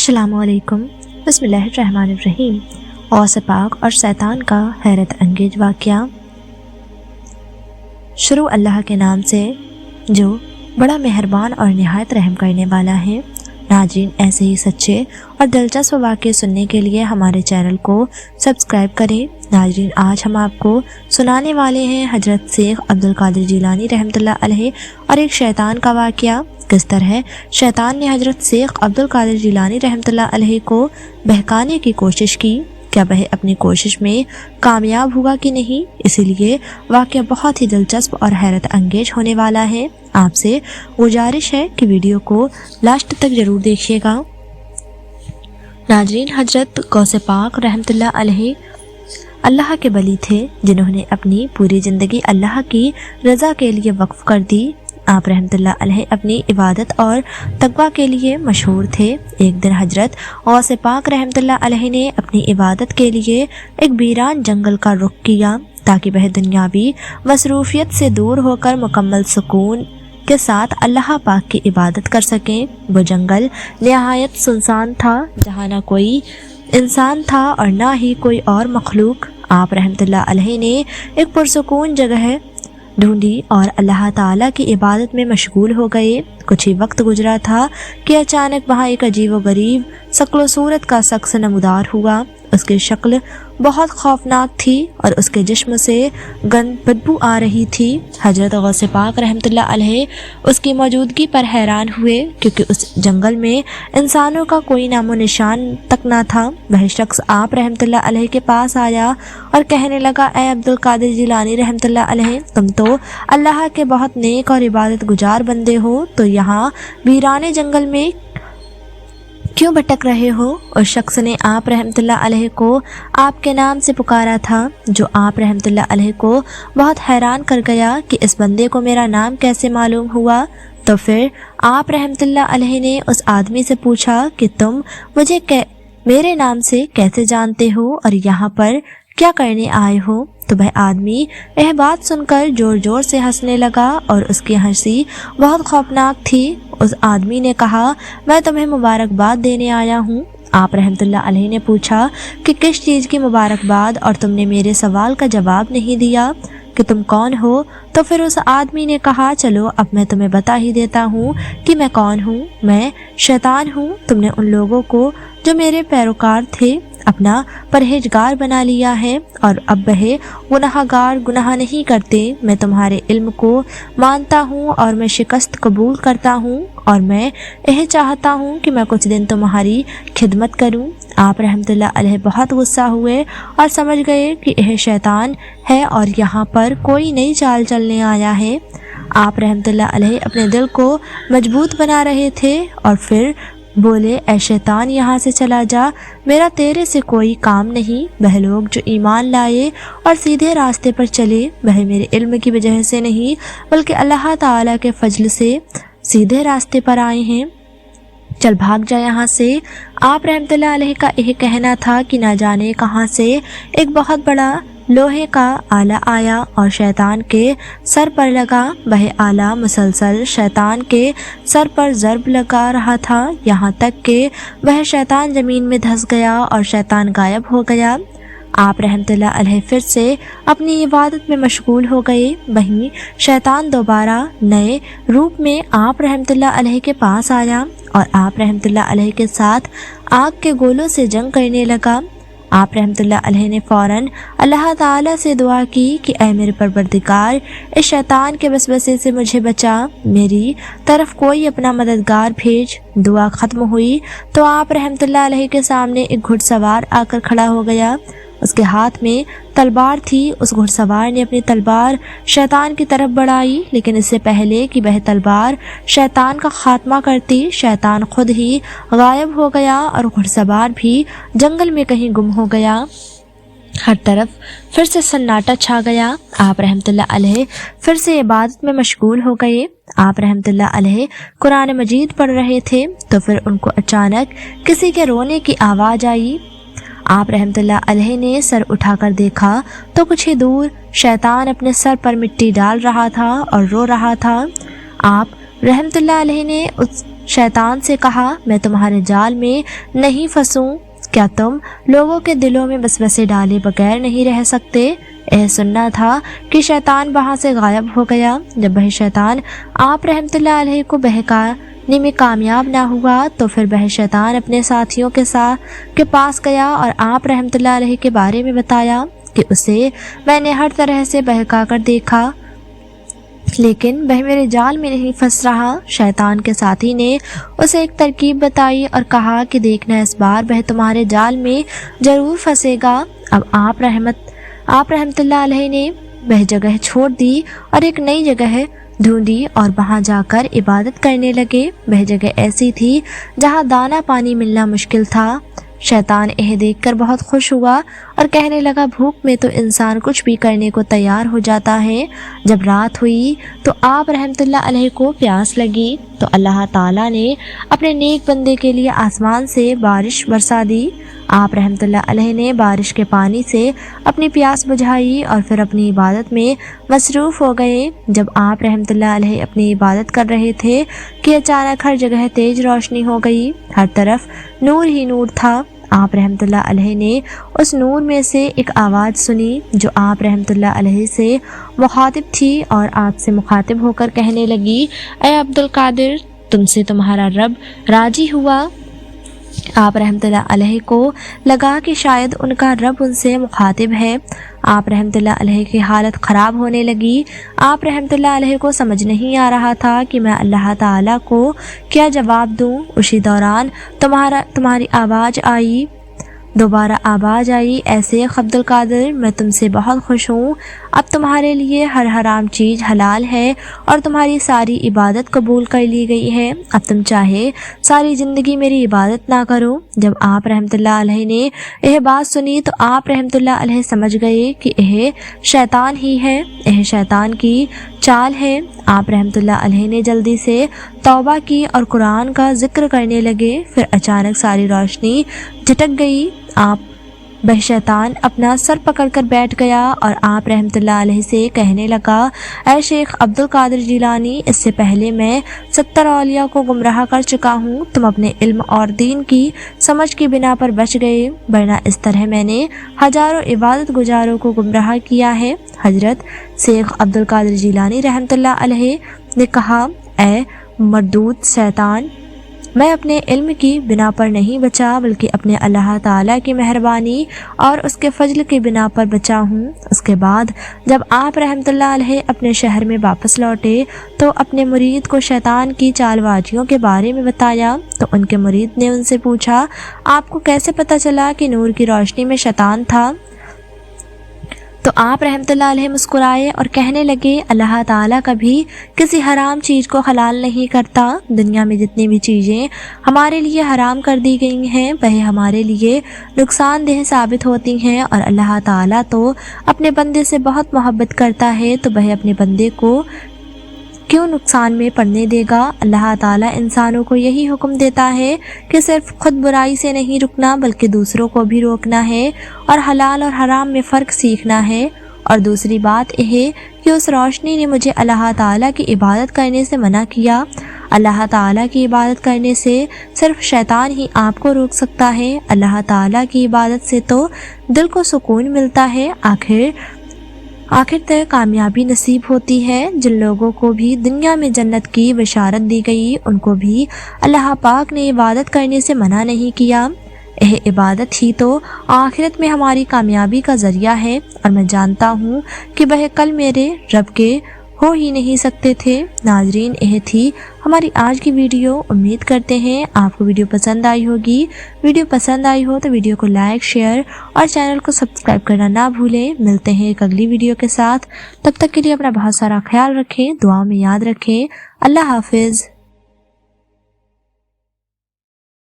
अस्सलाम वालेकुम। बिस्मिल्लाहिर्रहमानिर्रहीम। औस पाक और शैतान का हैरत अंगेज वाक़या। शुरू अल्लाह के नाम से जो बड़ा मेहरबान और निहायत रहम करने वाला है। नाज़रीन, ऐसे ही सच्चे और दिलचस्प वाक़े सुनने के लिए हमारे चैनल को सब्सक्राइब करें। नाज़रीन, आज हम आपको सुनाने वाले हैं हज़रत शेख अब्दुल कादिर जिलानी रहमतुल्लाह अलैह और एक शैतान का वाक़या। किस तरह शैतान ने हज़रत शेख अब्दुल कादिर जिलानी रहमतुल्लाह अलैह को बहकाने की कोशिश की। क्या वह अपनी कोशिश में कामयाब हुआ कि नहीं, इसीलिए वाक़या बहुत ही दिलचस्प और हैरत अंगेज होने वाला है। आपसे गुजारिश है कि वीडियो को लास्ट तक ज़रूर देखिएगा। नाज़रीन, हज़रत गौसे पाक रहमतुल्लाह अलैह अल्लाह के वली थे जिन्होंने अपनी पूरी ज़िंदगी अल्लाह की रज़ा के लिए वक्फ़ कर दी। आप रहमतुल्लाह अलैह अपनी इबादत और तक़वा के लिए मशहूर थे। एक दिन हज़रत गौसे पाक रहमतुल्लाह अलैह ने अपनी इबादत के लिए एक वीरान जंगल का रुख किया ताकि वह दुनियावी मसरूफ़ियत से दूर होकर मुकम्मल सुकून के साथ अल्लाह पाक की इबादत कर सकें। वो जंगल निहायत सुनसान था, जहाँ ना कोई इंसान था और ना ही कोई और मखलूक। आप रहमतुल्लाह अलैह ने एक पुरसुकून जगह ढूंढी और अल्लाह ताला की इबादत में मशगूल हो गए। कुछ ही वक्त गुजरा था कि अचानक वहाँ एक अजीब व गरीब शक्ल सूरत का शख्स नमूदार हुआ। उसकी शक्ल बहुत खौफनाक थी और उसके जिस्म से गंद बदबू आ रही थी। हज़रत गौसे पाक रहमतुल्लाह अलैह उसकी मौजूदगी पर हैरान हुए, क्योंकि उस जंगल में इंसानों का कोई नामो निशान तक ना था। वह शख्स आप रहमतुल्लाह अलैह के पास आया और कहने लगा, ए अब्दुल कादिर जिलानी रहमतुल्लाह अलैह, तुम तो अल्लाह के बहुत नेक और इबादत गुजार बंदे हो, तो यहाँ वीराने जंगल में क्यों भटक रहे हो? उस शख्स ने आप रहमतुल्लाह अलैह को आपके नाम से पुकारा था, जो आप रहमतुल्लाह अलैह को बहुत हैरान कर गया कि इस बंदे को मेरा नाम कैसे मालूम हुआ। तो फिर आप रहमतुल्लाह अलैह ने उस आदमी से पूछा कि तुम मुझे मेरे नाम से कैसे जानते हो और यहाँ पर क्या करने आए हो? तो वह आदमी यह बात सुनकर जोर जोर से हंसने लगा और उसकी हंसी बहुत खौफनाक थी। उस आदमी ने कहा, मैं तुम्हें मुबारकबाद देने आया हूँ। आप रहमतुल्लाह अलैह ने पूछा कि किस चीज़ की मुबारकबाद, और तुमने मेरे सवाल का जवाब नहीं दिया कि तुम कौन हो। तो फिर उस आदमी ने कहा, चलो अब मैं तुम्हें बता ही देता हूँ कि मैं कौन हूँ। मैं शैतान हूँ। तुमने उन लोगों को जो मेरे पैरोकार थे अपना परहेजगार बना लिया है और अब वह गुनाहगार गुनाह नहीं करते। मैं तुम्हारे इल्म को मानता हूँ और मैं शिकस्त कबूल करता हूँ और मैं यह चाहता हूँ कि मैं कुछ दिन तुम्हारी खिदमत करूँ। आप रहमतुल्लाह अलैह बहुत गुस्सा हुए और समझ गए कि यह शैतान है और यहाँ पर कोई नई चाल चलने आया है। आप रहमतुल्लाह अलैह अपने दिल को मजबूत बना रहे थे और फिर बोले, ऐ शैतान, यहाँ से चला जा, मेरा तेरे से कोई काम नहीं। वह लोग जो ईमान लाए और सीधे रास्ते पर चले, वह मेरे इल्म की वजह से नहीं बल्कि अल्लाह ताला के फजल से सीधे रास्ते पर आए हैं। चल भाग जा यहाँ से। आप रहमतुल्लाह अलैह का यह कहना था कि ना जाने कहाँ से एक बहुत बड़ा लोहे का आला आया और शैतान के सर पर लगा। वह आला मुसलसल शैतान के सर पर ज़र्ब लगा रहा था, यहाँ तक कि वह शैतान ज़मीन में धंस गया और शैतान गायब हो गया। आप रहमतुल्लाह अलैह फिर से अपनी इबादत में मशगूल हो गए। वहीं शैतान दोबारा नए रूप में आप रहमतुल्लाह अलैह के पास आया और आप रहमतुल्लाह अलैह के साथ आग के गोलों से जंग करने लगा। आप रहमतुल्लाह अलैह ने फ़ौरन अल्लाह ताला से दुआ की कि ऐ मेरे परवरदिगार, इस शैतान के वसवसे से मुझे बचा, मेरी तरफ कोई अपना मददगार भेज। दुआ ख़त्म हुई तो आप रहमतुल्लाह अलैह के सामने एक घुड़सवार आकर खड़ा हो गया। उसके हाथ में तलवार थी। उस घुड़सवार ने अपनी तलवार शैतान की तरफ बढ़ाई, लेकिन इससे पहले कि वह तलवार शैतान का खात्मा करती, शैतान खुद ही गायब हो गया और घुड़सवार भी जंगल में कहीं गुम हो गया। हर तरफ फिर से सन्नाटा छा गया। आप रहमतुल्लाह अलैह फिर से इबादत में मशगूल हो गए। आप रहमतुल्लाह अलैह कुरान मजीद पढ़ रहे थे तो फिर उनको अचानक किसी के रोने की आवाज़ आई। आप रहमतुल्लाह अलैह ने सर उठाकर देखा तो कुछ ही दूर शैतान अपने सर पर मिट्टी डाल रहा था और रो रहा था। आप रहमतुल्लाह अलैह ने शैतान से कहा, मैं तुम्हारे जाल में नहीं फंसूं? क्या तुम लोगों के दिलों में वसवसे डाले बगैर नहीं रह सकते? यह सुनना था कि शैतान वहां से गायब हो गया। जब वह शैतान आप रहमतुल्लाह अलैहि को बहकाने में कामयाब ना हुआ तो फिर वह शैतान अपने साथियों के पास गया और आप रहमतुल्लाह अलैहि के बारे में बताया कि उसे मैंने हर तरह से बहका कर देखा, लेकिन वह मेरे जाल में नहीं फंस रहा। शैतान के साथी ने उसे एक तरकीब बताई और कहा कि देखना, इस बार वह तुम्हारे जाल में जरूर फंसेगा। अब आप रहमतुल्लाह अलैहि ने वह जगह छोड़ दी और एक नई जगह ढूंढी और वहां जाकर इबादत करने लगे। वह जगह ऐसी थी जहां दाना पानी मिलना मुश्किल था। शैतान यह देखकर बहुत खुश हुआ और कहने लगा, भूख में तो इंसान कुछ भी करने को तैयार हो जाता है। जब रात हुई तो आप रहमतुल्लाह अलैहि को प्यास लगी तो अल्लाह ताला ने अपने नेक बंदे के लिए आसमान से बारिश बरसा दी। आप रहमतुल्लाह अलैहि ने बारिश के पानी से अपनी प्यास बुझाई और फिर अपनी इबादत में मसरूफ़ हो गए। जब आप रहमतुल्लाह अलैहि अपनी इबादत कर रहे थे कि अचानक हर जगह तेज रोशनी हो गई, हर तरफ नूर ही नूर था। आप रहमतुल्लाह अलैहि ने उस नूर में से एक आवाज़ सुनी जो आप रहमतुल्लाह अलैहि से मुखातिब थी और आपसे मुखातिब होकर कहने लगी, ऐ अब्दुल कादिर, तुमसे तुम्हारा रब राजी हुआ। आप रहमतुल्लाह अलैहि को लगा कि शायद उनका रब उनसे मुखातिब है। आप रहमतुल्लाह अलैहि की हालत ख़राब होने लगी। आप रहमतुल्लाह अलैहि को समझ नहीं आ रहा था कि मैं अल्लाह ताला को क्या जवाब दूं। उसी दौरान तुम्हारी दोबारा आवाज़ आई, ऐ शेख अब्दुल कादिर, मैं तुमसे बहुत खुश हूँ। अब तुम्हारे लिए हर हराम चीज़ हलाल है और तुम्हारी सारी इबादत कबूल कर ली गई है। अब तुम चाहे सारी ज़िंदगी मेरी इबादत ना करो। जब आप रहमतुल्लाह अलैहि ने यह बात सुनी तो आप रहमतुल्लाह अलैहि समझ गए कि यह शैतान ही है, यह शैतान की चाल है। आप रहमतुल्लाह अलैहि ने जल्दी से तौबा की और कुरान का जिक्र करने लगे। फिर अचानक सारी रोशनी झटक गई। वह शैतान अपना सर पकड़कर बैठ गया और आप रहमतुल्लाह अलैहि से कहने लगा, ऐ शेख अब्दुल कादिर जिलानी, इससे पहले मैं 70 औलिया को गुमराह कर चुका हूँ। तुम अपने इल्म और दीन की समझ की बिना पर बच गए, वरना इस तरह मैंने हजारों इबादत गुजारों को गुमराह किया है। हजरत शेख अब्दुल कादिर जिलानी रहमतुल्लाह अलैहि ने कहा, ऐ मरदूद शैतान, मैं अपने इल्म की बिना पर नहीं बचा बल्कि अपने अल्लाह ताला की मेहरबानी और उसके फजल की बिना पर बचा हूँ। उसके बाद जब आप रहमतुल्लाह अलैहि अपने शहर में वापस लौटे तो अपने मुरीद को शैतान की चालबाजियों के बारे में बताया। तो उनके मुरीद ने उनसे पूछा, आपको कैसे पता चला कि नूर की रोशनी में शैतान था? तो आप रहमतुल्लाह अलैहि मुस्कुराए और कहने लगे, अल्लाह ताला कभी किसी हराम चीज़ को हलाल नहीं करता। दुनिया में जितनी भी चीज़ें हमारे लिए हराम कर दी गई हैं वह हमारे लिए नुकसानदेह साबित होती हैं और अल्लाह ताला तो अपने बंदे से बहुत मोहब्बत करता है, तो वह अपने बंदे को क्यों नुकसान में पड़ने देगा। अल्लाह ताला इंसानों को यही हुक्म देता है कि सिर्फ खुद बुराई से नहीं रुकना बल्कि दूसरों को भी रोकना है और हलाल और हराम में फ़र्क सीखना है। और दूसरी बात यह कि उस रोशनी ने मुझे अल्लाह ताला की इबादत करने से मना किया। अल्लाह ताला की इबादत करने से सिर्फ शैतान ही आपको रोक सकता है। अल्लाह ताला की इबादत से तो दिल को सुकून मिलता है। आखिर तक कामयाबी नसीब होती है। जिन लोगों को भी दुनिया में जन्नत की बशारत दी गई उनको भी अल्लाह पाक ने इबादत करने से मना नहीं किया। यह इबादत ही तो आखिरत में हमारी कामयाबी का ज़रिया है और मैं जानता हूँ कि वह कल मेरे रब के हो ही नहीं सकते थे। नाजरीन, यह थी हमारी आज की वीडियो। उम्मीद करते हैं आपको वीडियो पसंद आई होगी। वीडियो पसंद आई हो तो वीडियो को लाइक, शेयर और चैनल को सब्सक्राइब करना ना भूलें। मिलते हैं एक अगली वीडियो के साथ। तब तक के लिए अपना बहुत सारा ख्याल रखें, दुआ में याद रखें। अल्लाह हाफिज़।